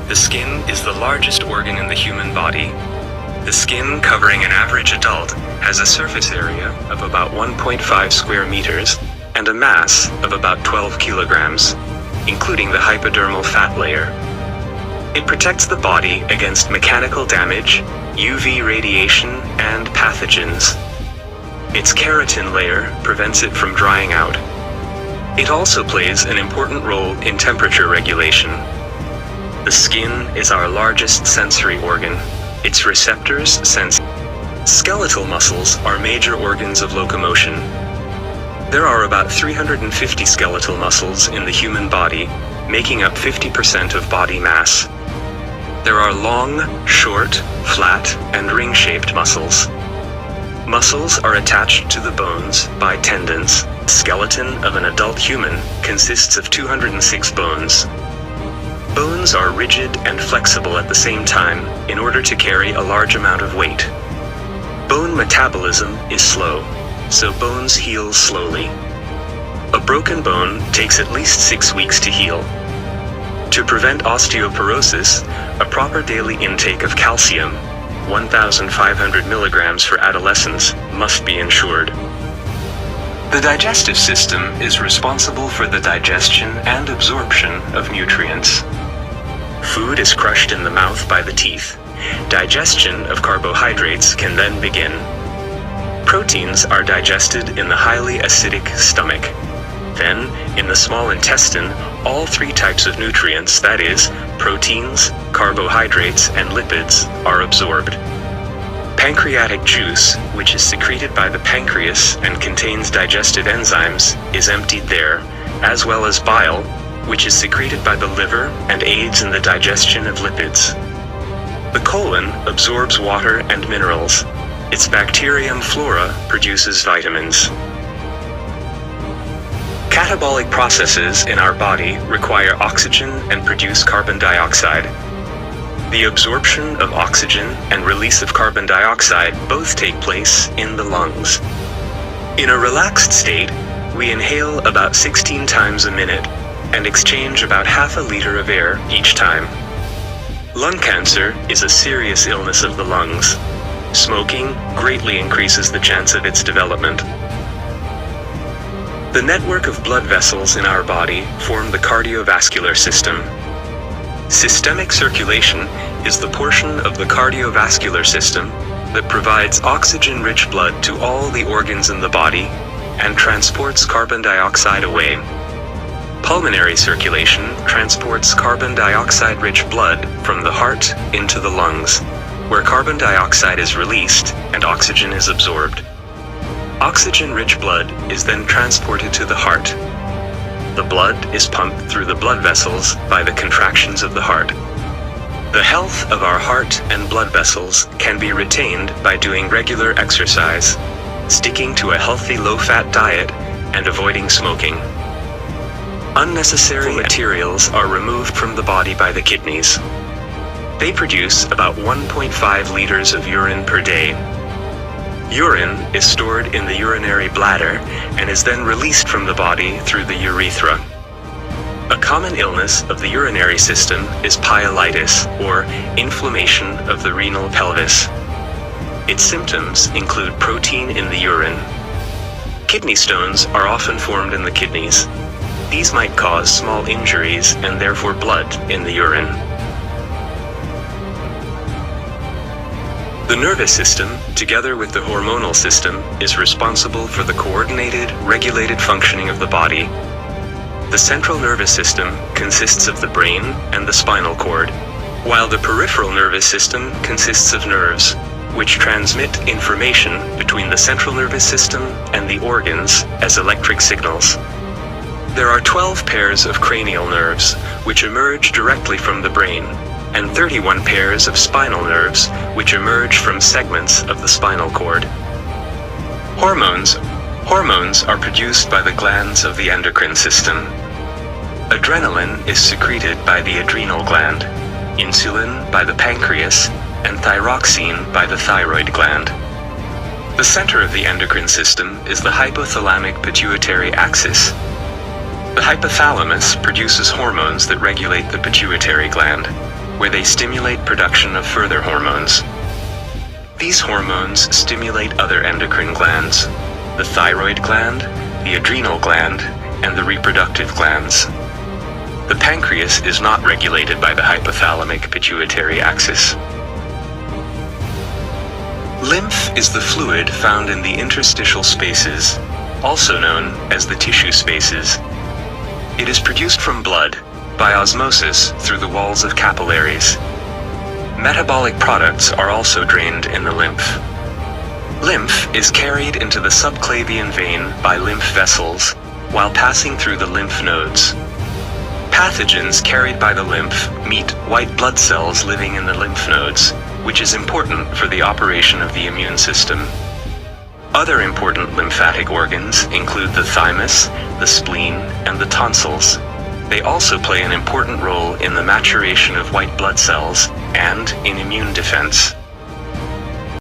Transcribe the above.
The skin is the largest organ in the human body. The skin covering an average adult has a surface area of about 1.5 square meters and a mass of about 12 kilograms, including the hypodermal fat layer. It protects the body against mechanical damage, UV radiation, and pathogens. Its keratin layer prevents it from drying out. It also plays an important role in temperature regulation. The skin is our largest sensory organ. Its receptors sense. Skeletal muscles are major organs of locomotion. There are about 350 skeletal muscles in the human body, making up 50% of body mass. There are long, short, flat, and ring-shaped muscles. Muscles are attached to the bones by tendons. The skeleton of an adult human consists of 206 bones. Bones are rigid and flexible at the same time in order to carry a large amount of weight. Bone metabolism is slow, so bones heal slowly. A broken bone takes at least 6 weeks to heal. To prevent osteoporosis, a proper daily intake of calcium, 1,500 milligrams for adolescents, must be ensured. The digestive system is responsible for the digestion and absorption of nutrients. Food is crushed in the mouth by the teeth. Digestion of carbohydrates can then begin. Proteins are digested in the highly acidic stomach. Then, in the small intestine, all 3 types of nutrients, that is, proteins, carbohydrates, and lipids, are absorbed. Pancreatic juice, which is secreted by the pancreas and contains digestive enzymes, is emptied there, as well as bile, which is secreted by the liver and aids in the digestion of lipids. The colon absorbs water and minerals. Its bacterium flora produces vitamins. Catabolic processes in our body require oxygen and produce carbon dioxide. The absorption of oxygen and release of carbon dioxide both take place in the lungs. In a relaxed state, we inhale about 16 times a minute and exchange about half a liter of air each time. Lung cancer is a serious illness of the lungs. Smoking greatly increases the chance of its development. The network of blood vessels in our body form the cardiovascular system. Systemic circulation is the portion of the cardiovascular system that provides oxygen-rich blood to all the organs in the body and transports carbon dioxide away. Pulmonary circulation transports carbon dioxide-rich blood from the heart into the lungs, where carbon dioxide is released and oxygen is absorbed. Oxygen-rich blood is then transported to the heart. The blood is pumped through the blood vessels by the contractions of the heart. The health of our heart and blood vessels can be retained by doing regular exercise, sticking to a healthy low-fat diet, and avoiding smoking. Unnecessary materials are removed from the body by the kidneys. They produce about 1.5 liters of urine per day. Urine is stored in the urinary bladder and is then released from the body through the urethra. A common illness of the urinary system is pyelitis, or inflammation of the renal pelvis. Its symptoms include protein in the urine. Kidney stones are often formed in the kidneys. These might cause small injuries and therefore blood in the urine. The nervous system, together with the hormonal system, is responsible for the coordinated, regulated functioning of the body. The central nervous system consists of the brain and the spinal cord, while the peripheral nervous system consists of nerves, which transmit information between the central nervous system and the organs as electric signals. There are 12 pairs of cranial nerves, which emerge directly from the brain, and 31 pairs of spinal nerves, which emerge from segments of the spinal cord. Hormones are produced by the glands of the endocrine system. Adrenaline is secreted by the adrenal gland, insulin by the pancreas, and thyroxine by the thyroid gland. The center of the endocrine system is the hypothalamic pituitary axis. The hypothalamus produces hormones that regulate the pituitary gland. where they stimulate production of further hormones. These hormones stimulate other endocrine glands, the thyroid gland, the adrenal gland, and the reproductive glands. The pancreas is not regulated by the hypothalamic pituitary axis. Lymph is the fluid found in the interstitial spaces, also known as the tissue spaces. It is produced from blood by osmosis through the walls of capillaries. Metabolic products are also drained in the lymph. Lymph is carried into the subclavian vein by lymph vessels while passing through the lymph nodes. Pathogens carried by the lymph meet white blood cells living in the lymph nodes, which is important for the operation of the immune system. Other important lymphatic organs include the thymus, the spleen, and the tonsils. They also play an important role in the maturation of white blood cells and in immune defense.